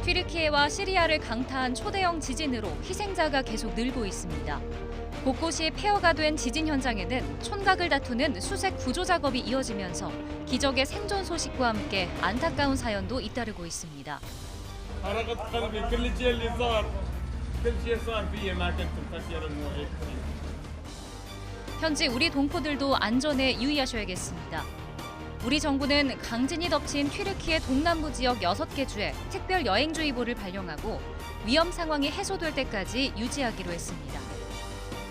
튀르키예와 시리아를 강타한 초대형 지진으로 희생자가 계속 늘고 있습니다. 곳곳이 폐허가 된 지진 현장에는 촌각을 다투는 수색 구조 작업이 이어지면서 기적의 생존 소식과 함께 안타까운 사연도 잇따르고 있습니다. 현지 우리 동포들도 안전에 유의하셔야겠습니다. 우리 정부는 강진이 덮친 튀르키예 동남부 지역 6개 주에 특별 여행주의보를 발령하고 위험 상황이 해소될 때까지 유지하기로 했습니다.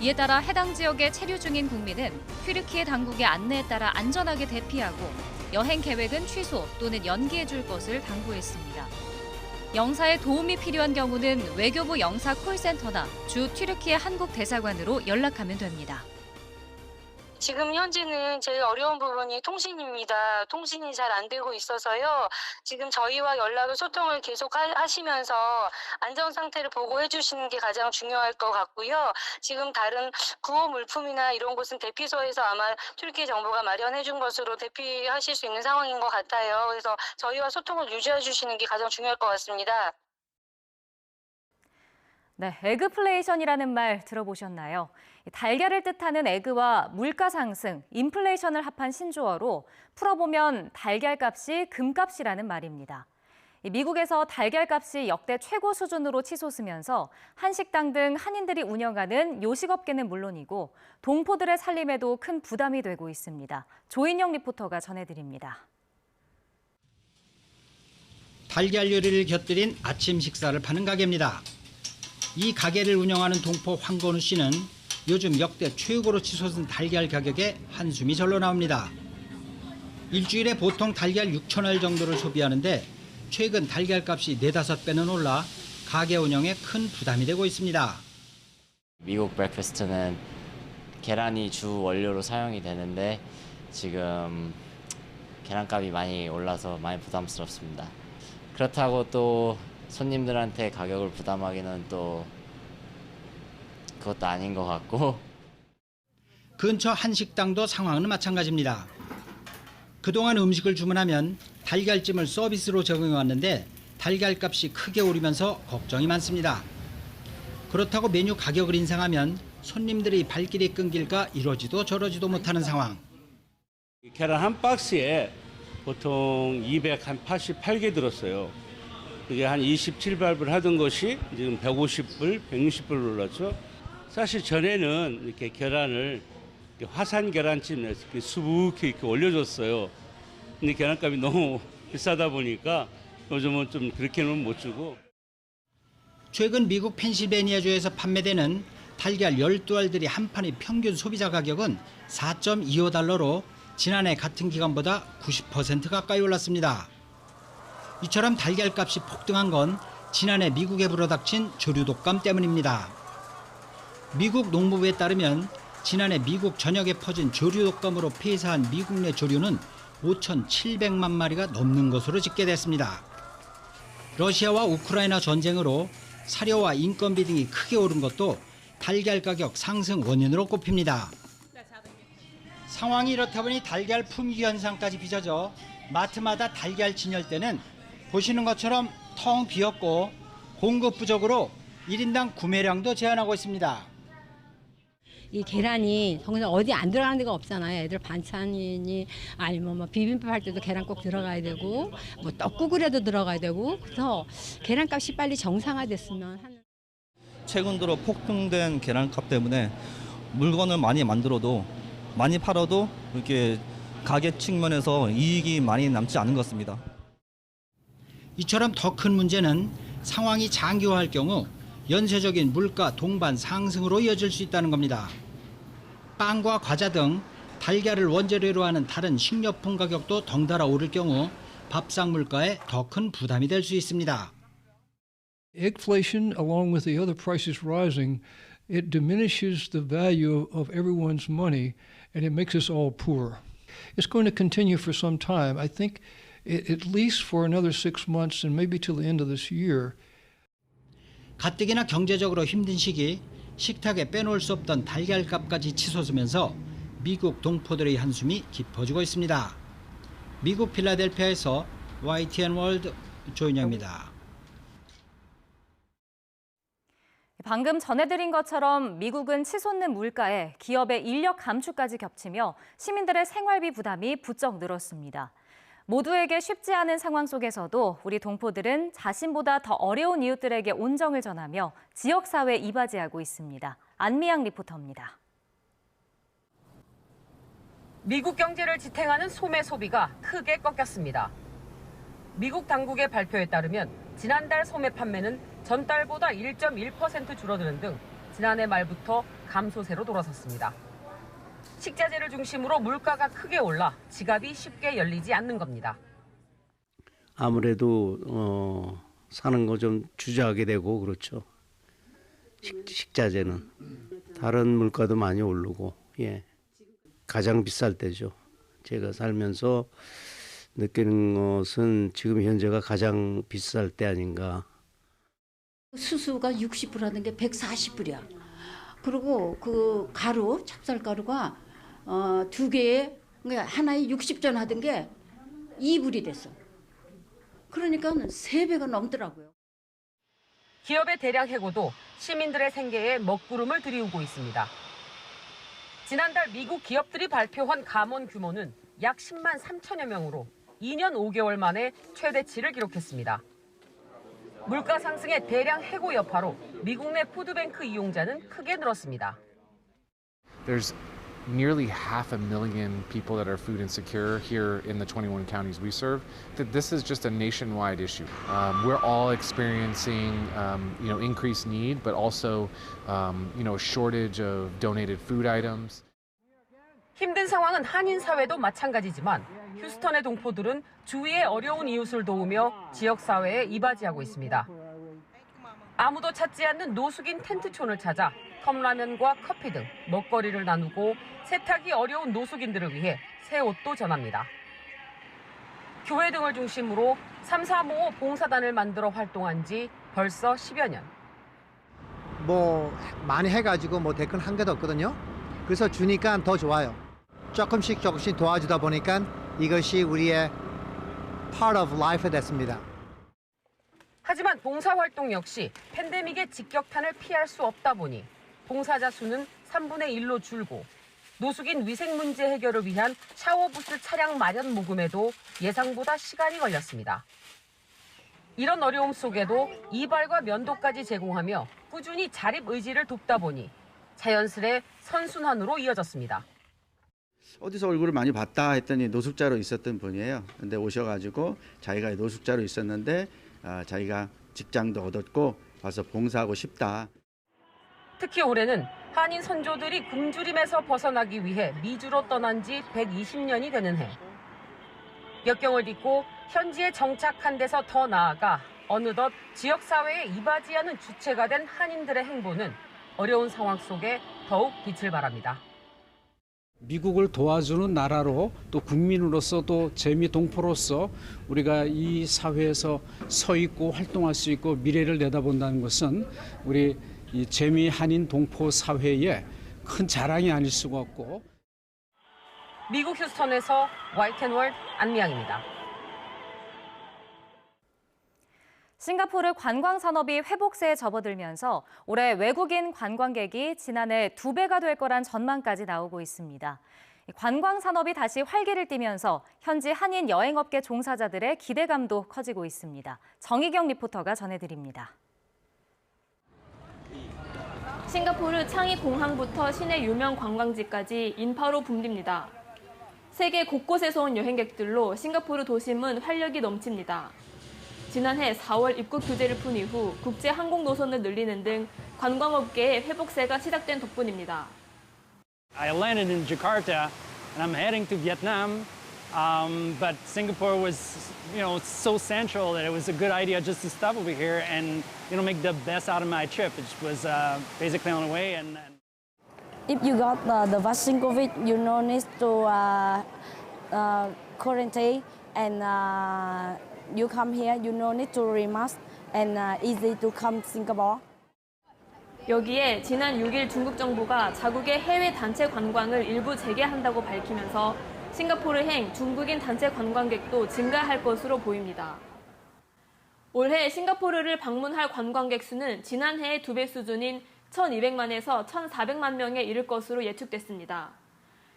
이에 따라 해당 지역에 체류 중인 국민은 튀르키예 당국의 안내에 따라 안전하게 대피하고 여행 계획은 취소 또는 연기해 줄 것을 당부했습니다. 영사에 도움이 필요한 경우는 외교부 영사 콜센터나 주 튀르키예 한국 대사관으로 연락하면 됩니다. 지금 현재는 제일 어려운 부분이 통신입니다. 통신이 잘 안 되고 있어서요. 지금 저희와 연락을 소통을 계속 하시면서 안전 상태를 보고해 주시는 게 가장 중요할 것 같고요. 지금 다른 구호 물품이나 이런 곳은 대피소에서 아마 튀르키예 정부가 마련해 준 것으로 대피하실 수 있는 상황인 것 같아요. 그래서 저희와 소통을 유지해 주시는 게 가장 중요할 것 같습니다. 네, 에그플레이션이라는 말 들어보셨나요? 달걀을 뜻하는 에그와 물가 상승, 인플레이션을 합한 신조어로 풀어보면 달걀값이 금값이라는 말입니다. 미국에서 달걀값이 역대 최고 수준으로 치솟으면서 한식당 등 한인들이 운영하는 요식업계는 물론이고 동포들의 살림에도 큰 부담이 되고 있습니다. 조인영 리포터가 전해드립니다. 달걀 요리를 곁들인 아침 식사를 파는 가게입니다. 이 가게를 운영하는 동포 황건우 씨는 요즘 역대 최고로 치솟은 달걀 가격에 한숨이 절로 나옵니다. 일주일에 보통 달걀 6,000알 정도를 소비하는데 최근 달걀값이 4-5배는 올라 가게 운영에 큰 부담이 되고 있습니다. 미국 브렉퍼스트는 계란이 주 원료로 사용이 되는데 지금 계란값이 많이 올라서 많이 부담스럽습니다. 그렇다고 또 손님들한테 가격을 부담하기는 또 그것도 아닌 것 같고. 근처 한식당도 상황은 마찬가지입니다. 그동안 음식을 주문하면 달걀찜을 서비스로 제공해왔는데 달걀값이 크게 오르면서 걱정이 많습니다. 그렇다고 메뉴 가격을 인상하면 손님들이 발길이 끊길까 이러지도 저러지도 못하는 상황. 계란 한 박스에 보통 288개 들었어요. 그게 한 27발불 하던 것이 지금 150불, 160불 올랐죠. 사실 전에는 이렇게 계란을 화산 계란찜 이렇게 수북히 이렇게 올려줬어요. 근데 계란값이 너무 비싸다 보니까 요즘은 좀 그렇게는 못 주고. 최근 미국 펜실베니아주에서 판매되는 달걀 12알들이 한 판의 평균 소비자 가격은 4.25달러로 지난해 같은 기간보다 90% 가까이 올랐습니다. 이처럼 달걀값이 폭등한 건 지난해 미국에 불어닥친 조류 독감 때문입니다. 미국 농무부에 따르면 지난해 미국 전역에 퍼진 조류 독감으로 폐사한 미국 내 조류는 5,700만 마리가 넘는 것으로 집계됐습니다. 러시아와 우크라이나 전쟁으로 사료와 인건비 등이 크게 오른 것도 달걀 가격 상승 원인으로 꼽힙니다. 상황이 이렇다 보니 달걀 품귀 현상까지 빚어져 마트마다 달걀 진열대는 보시는 것처럼 텅 비었고 공급 부족으로 1인당 구매량도 제한하고 있습니다. 이 계란이 정말 어디 안 들어가는 데가 없잖아요. 애들 반찬이니 아니면 뭐 비빔밥 할 때도 계란 꼭 들어가야 되고 뭐 떡국을해도 들어가야 되고 그래서 계란값이 빨리 정상화됐으면 하는. 최근 들어 폭등된 계란값 때문에 물건을 많이 만들어도 많이 팔아도 이렇게 가격 측면에서 이익이 많이 남지 않은 것 같습니다. 이처럼 더 큰 문제는 상황이 장기화할 경우 연쇄적인 물가 동반 상승으로 이어질 수 있다는 겁니다. 빵과 과자 등 달걀을 원재료로 하는 다른 식료품 가격도 덩달아 오를 경우 밥상 물가에 더 큰 부담이 될 수 있습니다. Eggflation, along with the other prices rising, it diminishes the value of everyone's money and it makes us all poor. It's going to continue for some time. I think at least for another 6 months and maybe till the end of this year. 가뜩이나 경제적으로 힘든 시기 식탁에 빼놓을 수 없던 달걀값까지 치솟으면서 미국 동포들의 한숨이 깊어지고 있습니다. 미국 필라델피아에서 YTN 월드 조인영입니다. 방금 전해드린 것처럼 미국은 치솟는 물가에 기업의 인력 감축까지 겹치며 시민들의 생활비 부담이 부쩍 늘었습니다. 모두에게 쉽지 않은 상황 속에서도 우리 동포들은 자신보다 더 어려운 이웃들에게 온정을 전하며 지역사회에 이바지하고 있습니다. 안미양 리포터입니다. 미국 경제를 지탱하는 소매 소비가 크게 꺾였습니다. 미국 당국의 발표에 따르면 지난달 소매 판매는 전달보다 1.1% 줄어드는 등 지난해 말부터 감소세로 돌아섰습니다. 식자재를 중심으로 물가가 크게 올라 지갑이 쉽게 열리지 않는 겁니다. 아무래도 사는 거 좀 주저하게 되고 그렇죠. 식자재는 다른 물가도 많이 오르고 예. 가장 비쌀 때죠. 제가 살면서 느끼는 것은 지금 현재가 가장 비쌀 때 아닌가. 수수가 60불 게 140불이야. 그리고 그 가루, 찹쌀가루가 2개에 그러니까 하나에 60전 하던 게 2불이 됐어. 그러니까 3배가 넘더라고요. 기업의 대량 해고도 시민들의 생계에 먹구름을 들이우고 있습니다. 지난달 미국 기업들이 발표한 감원 규모는 약 10만 3천여 명으로 2년 5개월 만에 최대치를 기록했습니다. 물가 상승의 대량 해고 여파로 미국 내 푸드뱅크 이용자는 크게 늘었습니다. There's nearly 500,000 people that are food insecure here in the 21 counties we serve. That this is just a nationwide issue. We're all experiencing, increased need, but also, a shortage of donated food items. 힘든 상황은 한인 사회도 마찬가지지만 휴스턴의 동포들은 주위의 어려운 이웃을 도우며 지역 사회에 이바지하고 있습니다. 아무도 찾지 않는 노숙인 텐트촌을 찾아 컵라면과 커피 등 먹거리를 나누고 세탁이 어려운 노숙인들을 위해 새 옷도 전합니다. 교회 등을 중심으로 345 봉사단을 만들어 활동한 지 벌써 10여 년. 많이 해가지고 대큰 한계도 없거든요. 그래서 주니까 더 좋아요. 조금씩 도와주다 보니까 이것이 우리의 part of life가 됐습니다. 하지만 봉사활동 역시 팬데믹의 직격탄을 피할 수 없다 보니 봉사자 수는 3분의 1로 줄고 노숙인 위생 문제 해결을 위한 샤워부스 차량 마련 모금에도 예상보다 시간이 걸렸습니다. 이런 어려움 속에도 이발과 면도까지 제공하며 꾸준히 자립 의지를 돕다 보니 자연스레 선순환으로 이어졌습니다. 어디서 얼굴을 많이 봤다 했더니 노숙자로 있었던 분이에요. 근데 오셔가지고 자기가 노숙자로 있었는데 자기가 직장도 얻었고 와서 봉사하고 싶다. 특히 올해는 한인 선조들이 굶주림에서 벗어나기 위해 미주로 떠난 지 120년이 되는 해. 역경을 딛고 현지에 정착한 데서 더 나아가 어느덧 지역사회에 이바지하는 주체가 된 한인들의 행보는 어려운 상황 속에 더욱 빛을 발합니다. 미국을 도와주는 나라로 또 국민으로서 또 재미 동포로서 우리가 이 사회에서 서 있고 활동할 수 있고 미래를 내다본다는 것은 우리 이 재미 한인 동포 사회의 큰 자랑이 아닐 수가 없고. 미국 휴스턴에서 YTN 월드 안미양입니다. 싱가포르 관광산업이 회복세에 접어들면서 올해 외국인 관광객이 지난해 2배가 될 거란 전망까지 나오고 있습니다. 관광산업이 다시 활기를 띠면서 현지 한인 여행업계 종사자들의 기대감도 커지고 있습니다. 정희경 리포터가 전해드립니다. 싱가포르 창이 공항부터 시내 유명 관광지까지 인파로 붐빕니다. 세계 곳곳에서 온 여행객들로 싱가포르 도심은 활력이 넘칩니다. 지난해 4월 입국 규제를 푼 이후 국제 항공 노선을 늘리는 등 관광업계의 회복세가 시작된 덕분입니다. I landed in Jakarta and I'm heading to Vietnam, but Singapore was, so central that it was a good idea just to stop over here and, make the best out of my trip, which was basically on the way. And if you got the vaccine COVID, you no need to quarantine and you come here, you no need to wear mask and easy to come Singapore. 여기에 지난 6일 중국 정부가 자국의 해외 단체 관광을 일부 재개한다고 밝히면서 싱가포르행 중국인 단체 관광객도 증가할 것으로 보입니다. 올해 싱가포르를 방문할 관광객 수는 지난해의 2배 수준인 1,200만에서 1,400만 명에 이를 것으로 예측됐습니다.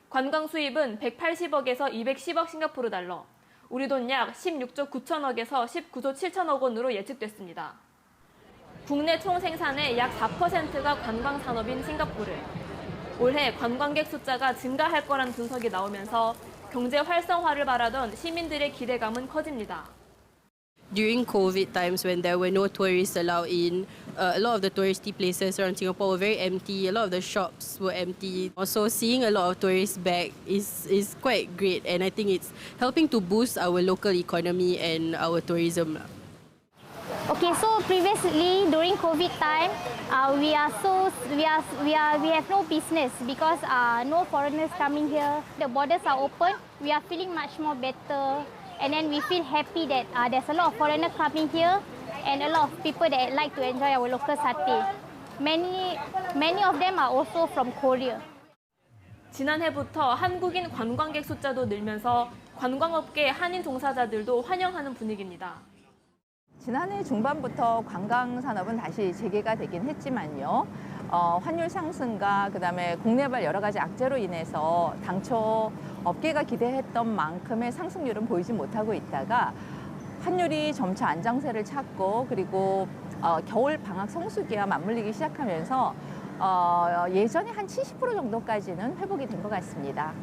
관광 수입은 180억에서 210억 싱가포르 달러, 우리 돈 약 16조 9천억에서 19조 7천억 원으로 예측됐습니다. 국내 총 생산의 약 4%가 관광 산업인 싱가포르. 올해 관광객 숫자가 증가할 거란 분석이 나오면서 경제 활성화를 바라던 시민들의 기대감은 커집니다. During COVID times when there were no tourists allowed in, a lot of the touristy places around Singapore were very empty. A lot of the shops were empty. Also, seeing a lot of tourists back is quite great, and I think it's helping to boost our local economy and our tourism. Okay, so previously during COVID time, we have no business because no foreigners coming here. The borders are open. We are feeling much more better. And then we feel happy that there's a lot of foreigners coming here and a lot of people that like to enjoy our local satay. Many of them are also from Korea. 지난해부터 한국인 관광객 숫자도 늘면서 관광업계 한인 종사자들도 환영하는 분위기입니다. 지난해 중반부터 관광 산업은 다시 재개가 되긴 했지만요. 환율 상승과 그다음에 국내발 여러 가지 악재로 인해서 당초 업계가 기대했던 만큼의 상승률은 보이지 못하고 있다가 환율이 점차 안정세를 찾고 그리고 겨울 방학 성수기와 맞물리기 시작하면서 예전에 한 70% 정도까지는 회복이 된 것 같습니다.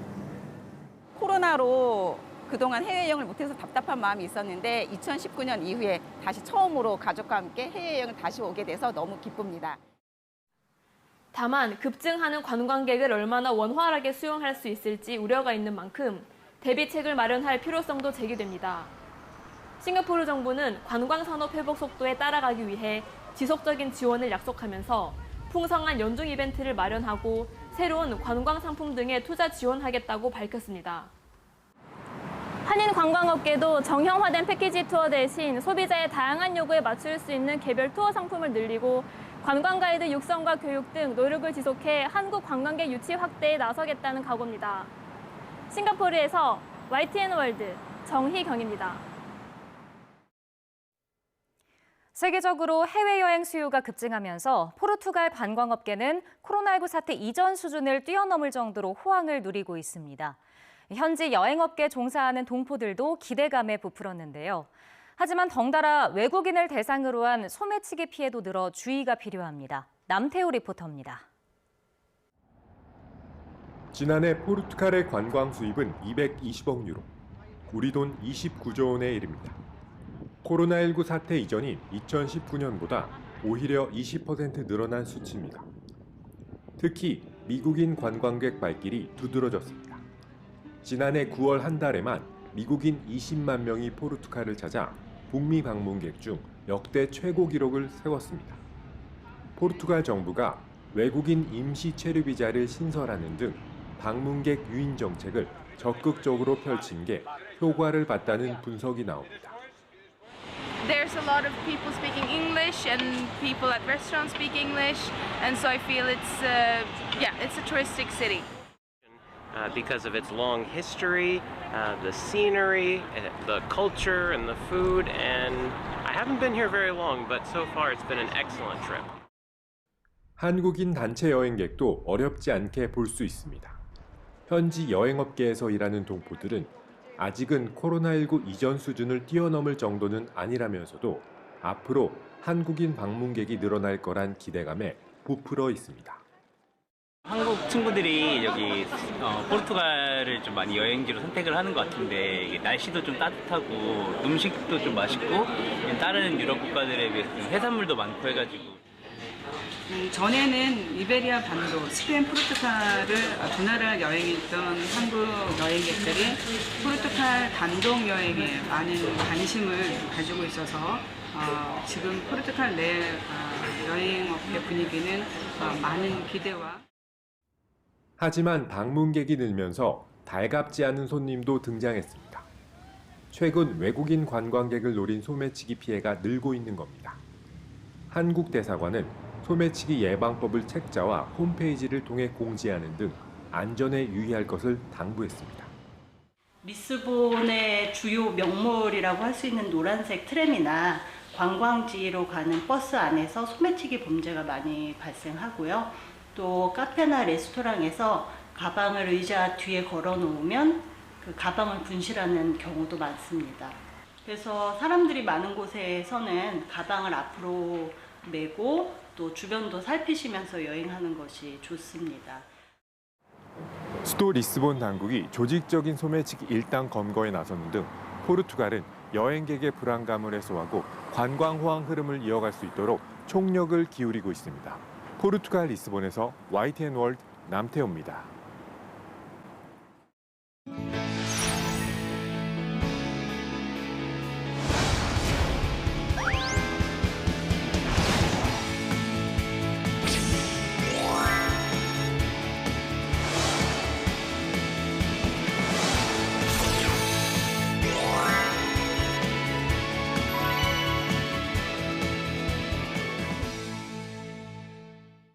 코로나로 그동안 해외여행을 못해서 답답한 마음이 있었는데 2019년 이후에 다시 처음으로 가족과 함께 해외여행을 다시 오게 돼서 너무 기쁩니다. 다만 급증하는 관광객을 얼마나 원활하게 수용할 수 있을지 우려가 있는 만큼 대비책을 마련할 필요성도 제기됩니다. 싱가포르 정부는 관광 산업 회복 속도에 따라가기 위해 지속적인 지원을 약속하면서 풍성한 연중 이벤트를 마련하고 새로운 관광 상품 등에 투자 지원하겠다고 밝혔습니다. 한인 관광업계도 정형화된 패키지 투어 대신 소비자의 다양한 요구에 맞출 수 있는 개별 투어 상품을 늘리고 관광 가이드 육성과 교육 등 노력을 지속해 한국 관광객 유치 확대에 나서겠다는 각오입니다. 싱가포르에서 YTN 월드 정희경입니다. 세계적으로 해외여행 수요가 급증하면서 포르투갈 관광업계는 코로나19 사태 이전 수준을 뛰어넘을 정도로 호황을 누리고 있습니다. 현지 여행업계 종사하는 동포들도 기대감에 부풀었는데요. 하지만 덩달아 외국인을 대상으로 한 소매치기 피해도 늘어 주의가 필요합니다. 남태우 리포터입니다. 지난해 포르투갈의 관광 수입은 220억 유로, 우리 돈 29조 원에 이릅니다. 코로나19 사태 이전인 2019년보다 오히려 20% 늘어난 수치입니다. 특히 미국인 관광객 발길이 두드러졌습니다. 지난해 9월 한 달에만 미국인 20만 명이 포르투갈을 찾아 북미 방문객 중 역대 최고 기록을 세웠습니다. 포르투갈 정부가 외국인 임시 체류 비자를 신설하는 등 방문객 유인 정책을 적극적으로 펼친 게 효과를 봤다는 분석이 나옵니다. There's a lot of people speaking English and people at restaurants speak English, and so I feel it's a touristic city. Because of its long history, the scenery, the culture, and the food, and I haven't been here very long, but so far it's been an excellent trip. 한국인 단체 여행객도 어렵지 않게 볼 수 있습니다. 현지 여행업계에서 일하는 동포들은 아직은 코로나19 이전 수준을 뛰어넘을 정도는 아니라면서도 앞으로 한국인 방문객이 늘어날 거란 기대감에 부풀어 있습니다. 한국 친구들이 여기 포르투갈을 좀 많이 여행지로 선택을 하는 것 같은데 날씨도 좀 따뜻하고 음식도 좀 맛있고 다른 유럽 국가들에 비해서 좀 해산물도 많고 해가지고 전에는 이베리아 반도, 스페인, 포르투갈을 두 나라를 여행했던 한국 여행객들이 포르투갈 단독 여행에 많은 관심을 가지고 있어서 지금 포르투갈 내 여행업계 분위기는 많은 기대와 하지만 방문객이 늘면서 달갑지 않은 손님도 등장했습니다. 최근 외국인 관광객을 노린 소매치기 피해가 늘고 있는 겁니다. 한국 대사관은 소매치기 예방법을 책자와 홈페이지를 통해 공지하는 등 안전에 유의할 것을 당부했습니다. 리스본의 주요 명물이라고 할 수 있는 노란색 트램이나 관광지로 가는 버스 안에서 소매치기 범죄가 많이 발생하고요. 또 카페나 레스토랑에서 가방을 의자 뒤에 걸어 놓으면 그 가방을 분실하는 경우도 많습니다. 그래서 사람들이 많은 곳에서는 가방을 앞으로 메고 또 주변도 살피시면서 여행하는 것이 좋습니다. 수도 리스본 당국이 조직적인 소매치기 일당 검거에 나서는 등 포르투갈은 여행객의 불안감을 해소하고 관광 호황 흐름을 이어갈 수 있도록 총력을 기울이고 있습니다. 포르투갈 리스본에서 YTN 월드 남태호입니다.